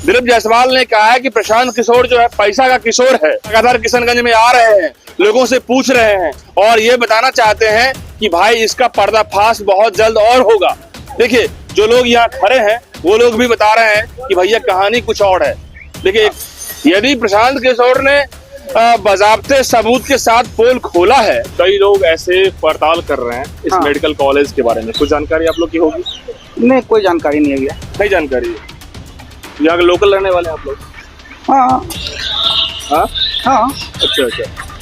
दिलीप जायसवाल ने कहा है कि प्रशांत किशोर जो है पैसा का किशोर है, लगातार किशनगंज में आ रहे हैं, लोगों से पूछ रहे हैं और ये बताना चाहते हैं कि भाई इसका पर्दाफाश बहुत जल्द और होगा। देखिए जो लोग यहाँ खड़े हैं वो लोग भी बता रहे हैं कि भैया कहानी कुछ और है। देखिए यदि प्रशांत किशोर ने बाज़ाब्ते सबूत के साथ पोल खोला है, कई लोग ऐसे पड़ताल कर रहे हैं इस मेडिकल कॉलेज के बारे में, कुछ जानकारी आप लोग की होगी? नहीं, कोई जानकारी नहीं है भैया। नहीं जानकारी है। यहाँ के लोकल रहने वाले हैं आप लोग? हाँ हाँ हाँ। अच्छा।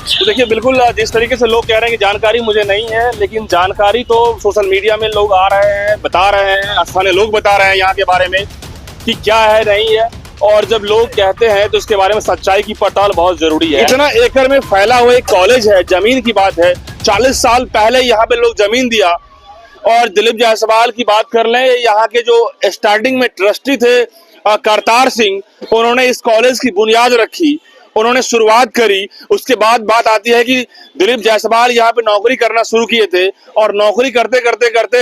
तो देखिए बिल्कुल जिस तरीके से लोग कह रहे हैं कि जानकारी मुझे नहीं है, लेकिन जानकारी तो सोशल मीडिया में लोग आ रहे हैं, बता रहे हैं, स्थानीय लोग बता रहे हैं यहाँ के बारे में कि क्या है नहीं है। और जब लोग कहते हैं तो इसके बारे में सच्चाई की पड़ताल बहुत जरूरी है। इतना एकड़ में फैला हुआ एक कॉलेज है, जमीन की बात है, 40 साल पहले यहाँ पे लोग जमीन दिया। और दिलीप जायसवाल की बात कर लें, यहाँ के जो स्टार्टिंग में ट्रस्टी थे करतार सिंह, उन्होंने इस कॉलेज की बुनियाद रखी, उन्होंने शुरुआत करी। उसके बाद बात आती है कि दिलीप जायसवाल यहाँ पे नौकरी करना शुरू किए थे और नौकरी करते करते करते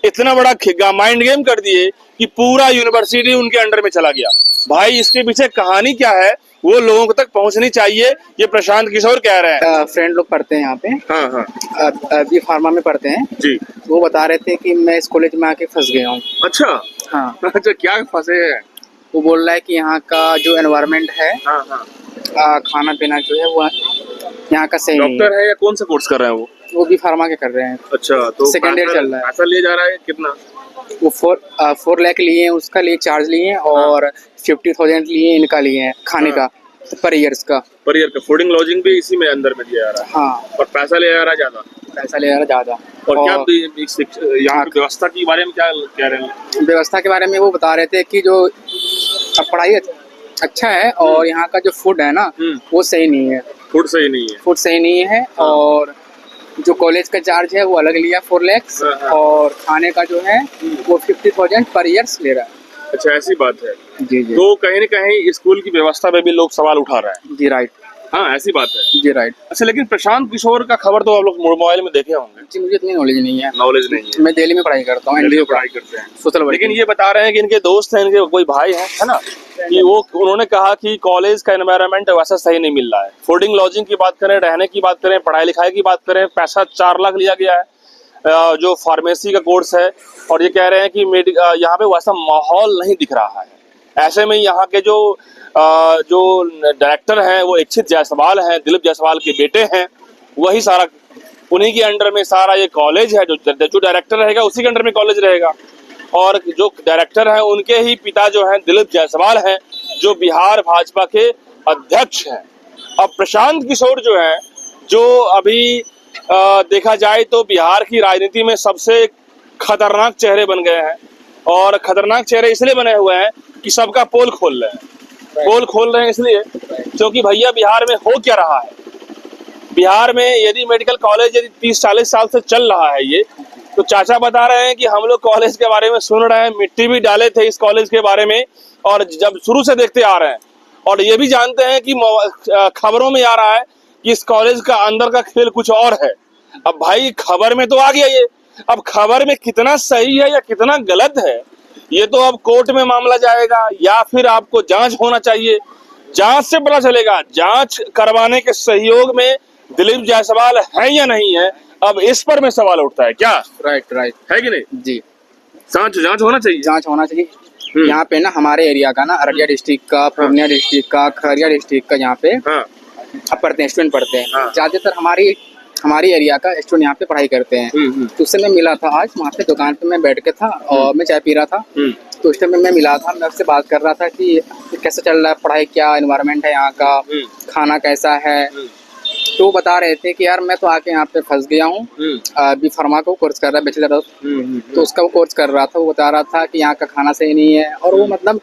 इतना बड़ा माइंड गेम कर दिए कि पूरा यूनिवर्सिटी उनके अंडर में चला गया। भाई इसके पीछे कहानी क्या है वो लोगों तक पहुंचनी चाहिए, ये प्रशांत किशोर कह रहे हैं। फ्रेंड लोग पढ़ते हैं यहाँ पे। हाँ। बी फार्मा में पढ़ते हैं जी। वो बता रहे थे कि मैं इस कॉलेज में आके फंस गया हूँ। अच्छा। हाँ। अच्छा, क्या फंसे हैं? वो बोल रहा है कि यहाँ का जो एनवायरनमेंट है, हाँ। खाना पीना जो है वो यहाँ का सही नहीं है। डॉक्टर है या कौन सा कोर्स कर रहे हैं वो बी फार्मा के कर रहे हैं। अच्छा, तो सेकेंड ईयर चल रहा है। पैसा लिया जा रहा है कितना? वो 4 लाख लिए हैं, उसका लिए चार्ज लिए हैं और 50,000 लिए इनका लिए हैं खाने का पर ईयर का फूडिंग लॉजिंग भी इसी में अंदर में दिया जा रहा है। हाँ। और पैसा ले जा रहा है ज्यादा। और क्या यहाँ की व्यवस्था के बारे में क्या कह रहे हैं? व्यवस्था के बारे में वो बता रहे थे कि जो पढ़ाई अच्छा है और यहाँ का जो फूड है ना वो सही नहीं है। फूड सही नहीं है। और जो कॉलेज का चार्ज है वो अलग लिया 4 लाख और खाने का जो है वो 50,000 पर ईयर ले रहा है। अच्छा, ऐसी बात है। जी। तो कहीं न कहीं स्कूल की व्यवस्था में भी लोग सवाल उठा रहे हैं। जी राइट। हाँ, ऐसी बात है। जी राइट। अच्छा, लेकिन प्रशांत किशोर का खबर तो आप लोग मोबाइल में देखे होंगे। जी, मुझे इतनी नॉलेज नहीं है। मैं दिल्ली में पढ़ाई करता हूँ, एनडीओ पढ़ाई करते हैं सोशल वर्क। लेकिन ये बता रहे हैं कि इनके दोस्त हैं, इनके कोई भाई है ना, कि उन्होंने कहा कि कॉलेज का एनवायरनमेंट वैसा सही नहीं मिल रहा है। फूडिंग लॉजिंग की बात करें, रहने की बात करें, पढ़ाई लिखाई की बात करें, पैसा 4 लाख लिया गया है जो फार्मेसी का कोर्स है। और ये कह रहे हैं कि यहाँ पे वैसा माहौल नहीं दिख रहा है। ऐसे में यहाँ के जो डायरेक्टर हैं वो इच्छित जायसवाल हैं, दिलीप जायसवाल के बेटे हैं, वही सारा उन्हीं के अंडर में सारा ये कॉलेज है। जो डायरेक्टर रहेगा उसी के अंडर में कॉलेज रहेगा। और जो डायरेक्टर हैं उनके ही पिता जो हैं दिलीप जायसवाल हैं, जो बिहार भाजपा के अध्यक्ष हैं। अब प्रशांत किशोर जो है, जो अभी देखा जाए तो बिहार की राजनीति में सबसे खतरनाक चेहरे बन गए हैं। और खतरनाक चेहरे इसलिए बने हुए हैं कि सबका पोल खोल रहे हैं इसलिए क्योंकि भैया बिहार में हो क्या रहा है। बिहार में यदि मेडिकल कॉलेज यदि 30-40 साल से चल रहा है ये, तो चाचा बता रहे हैं कि हम लोग कॉलेज के बारे में सुन रहे हैं, मिट्टी भी डाले थे इस कॉलेज के बारे में और जब शुरू से देखते आ रहे हैं। और ये भी जानते हैं कि खबरों में आ रहा है कि इस कॉलेज का अंदर का खेल कुछ और है। अब भाई खबर में तो आ गया ये, अब खबर में कितना सही है या कितना गलत है ये तो अब कोर्ट में मामला जाएगा या फिर आपको जांच होना चाहिए। जांच से पता चलेगा। जांच करवाने के सहयोग में दिलीप जायसवाल है या नहीं है, अब इस पर में सवाल उठता है। क्या राइट है कि नहीं? जी, जांच होना चाहिए। यहाँ पे ना हमारे एरिया का ना अररिया डिस्ट्रिक्ट का, पूर्णिया डिस्ट्रिक्ट का, खगड़िया डिस्ट्रिक्ट का यहाँ पे अब स्टूडेंट पढ़ते हैं। ज्यादातर हमारी एरिया का स्टूडेंट यहाँ पे पढ़ाई करते हैं। तो उससे मैं मिला था आज वहाँ पे दुकान पे मैं बैठ के था और मैं चाय पी रहा था। तो उस टाइम में मैं मिला था, मैं उससे बात कर रहा था कि कैसे चल रहा है पढ़ाई, क्या एनवायरनमेंट है यहाँ का, खाना कैसा है। तो वो बता रहे थे कि यार मैं तो आके यहाँ पे फंस गया हूँ। बी फार्मा को कोर्स कर रहा है, बैचलर तो उसका वो कोर्स कर रहा था। वो बता रहा था कि यहाँ का खाना सही नहीं है और वो मतलब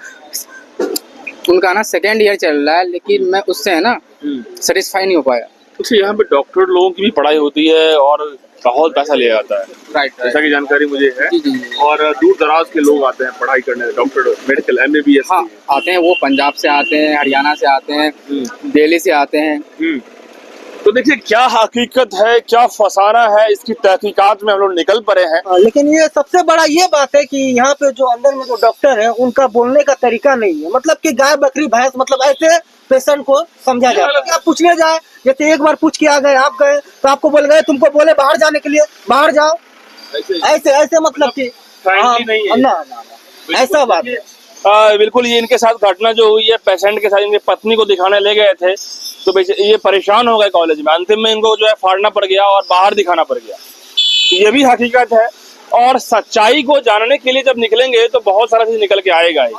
उनका ना सेकेंड ईयर चल रहा है, लेकिन मैं उससे है ना सेटिस्फाई नहीं हो पाया। अच्छा, यहाँ पे डॉक्टर लोगों की भी पढ़ाई होती है और बहुत पैसा लिया जाता है। राइट। जैसा की जानकारी मुझे है। जी। और दूर दराज के लोग आते हैं पढ़ाई करने, डॉक्टर मेडिकल MABS। हाँ, आते हैं, वो पंजाब से आते हैं, हरियाणा से आते हैं, दिल्ली से आते हैं। तो देखिए क्या हकीकत है, क्या फसाना है, इसकी तहकीकात में हम लोग निकल पड़े हैं। लेकिन ये सबसे बड़ा ये बात है कि यहाँ पे जो अंदर में जो डॉक्टर है उनका बोलने का तरीका नहीं है। मतलब कि गाय बकरी भैंस मतलब ऐसे पेशेंट को समझा जाए कि आप पूछने जाए, जैसे एक बार पूछ के आ गए, आप गए तो आपको बोल गए, तुमको बोले बाहर जाने के लिए, बाहर जाओ, ऐसे ऐसे मतलब कि नहीं है। ना ऐसा बात है। बिल्कुल, ये इनके साथ घटना जो हुई है, पेशेंट के साथ इनकी पत्नी को दिखाने ले गए थे तो ये परेशान हो गए कॉलेज में, अंतिम में इनको जो है फाड़ना पड़ गया और बाहर दिखाना पड़ गया। ये भी हकीकत है और सच्चाई को जानने के लिए जब निकलेंगे तो बहुत सारा चीज निकल के आएगा ही।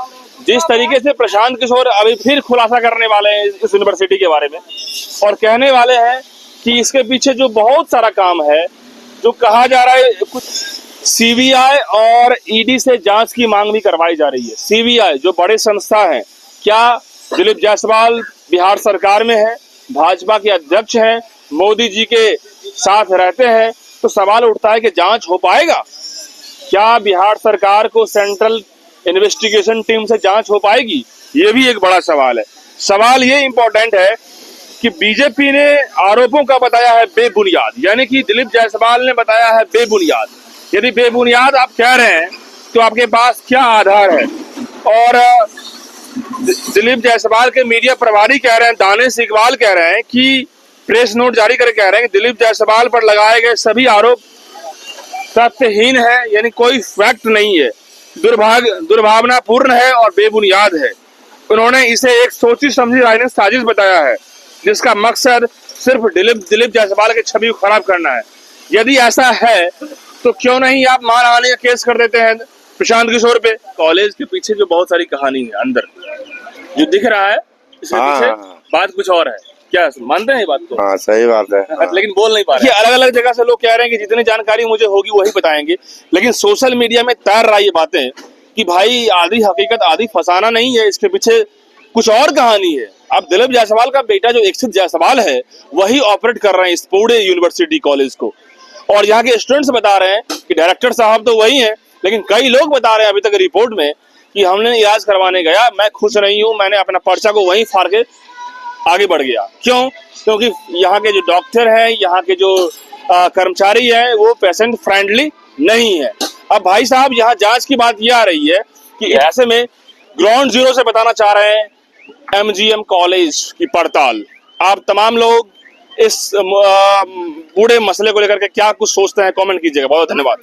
जिस तरीके से प्रशांत किशोर अभी फिर खुलासा करने वाले हैं इस यूनिवर्सिटी के बारे में और कहने वाले हैं कि इसके पीछे जो बहुत सारा काम है, जो कहा जा रहा है कुछ सीबीआई और ईडी से जांच की मांग भी करवाई जा रही है। सीबीआई जो बड़े संस्था है, क्या दिलीप जायसवाल बिहार सरकार में है, भाजपा के अध्यक्ष हैं, मोदी जी के साथ रहते हैं, तो सवाल उठता है कि जांच हो पाएगा क्या? बिहार सरकार को सेंट्रल इन्वेस्टिगेशन टीम से जांच हो पाएगी? ये भी एक बड़ा सवाल है। सवाल ये इंपॉर्टेंट है कि बीजेपी ने आरोपों का बताया है बेबुनियाद, यानी कि दिलीप जायसवाल ने बताया है बेबुनियाद। यदि बेबुनियाद आप कह रहे हैं तो आपके पास क्या आधार है? और दिलीप जायसवाल के मीडिया प्रभारी कह रहे हैं, दानिश इकबाल कह रहे हैं कि प्रेस नोट जारी करके कह रहे हैं कि दिलीप जायसवाल पर लगाए गए सभी आरोप तथ्यहीन है, यानी कोई फैक्ट नहीं है, दुर्भावनापूर्ण है और बेबुनियाद है। उन्होंने इसे एक सोची समझी राजनीतिक साजिश बताया है जिसका मकसद सिर्फ दिलीप जायसवाल की छवि को खराब करना है। यदि ऐसा है तो क्यों नहीं आप मानहानि का केस कर देते हैं प्रशांत किशोर पे? कॉलेज के पीछे जो बहुत सारी कहानी है अंदर जो दिख रहा है, इसके पीछे बात कुछ और है। क्या मानते हैं ये बात को? हाँ, सही बात है। लेकिन बोल नहीं पा रहे। अलग अलग जगह से लोग कह रहे हैं कि जितनी जानकारी मुझे होगी वही बताएंगे, लेकिन सोशल मीडिया में तैर रहा ये बातें कि भाई आधी हकीकत आधी फसाना नहीं है, इसके पीछे कुछ और कहानी है। अब दिलीप जायसवाल का बेटा जो इक्षित जायसवाल है वही ऑपरेट कर रहे हैं इस पूरे यूनिवर्सिटी कॉलेज को, और यहाँ के स्टूडेंट्स बता रहे हैं कि डायरेक्टर साहब तो वही हैं, लेकिन कई लोग बता रहे हैं अभी तक रिपोर्ट में कि हमने इलाज करवाने गया, मैं खुश नहीं हूँ, मैंने अपना पर्चा को वहीं फाड़ के आगे बढ़ गया। क्यों? क्योंकि यहाँ के जो डॉक्टर हैं, यहाँ के जो कर्मचारी हैं, वो पेशेंट फ्रेंडली नहीं है। अब भाई साहब यहाँ जांच की बात ये आ रही है कि ऐसे में ग्राउंड जीरो से बताना चाह रहे हैं एमजीएम कॉलेज की पड़ताल। आप तमाम लोग इस पूरे मसले को लेकर के क्या कुछ सोचते हैं, कमेंट कीजिएगा। बहुत धन्यवाद।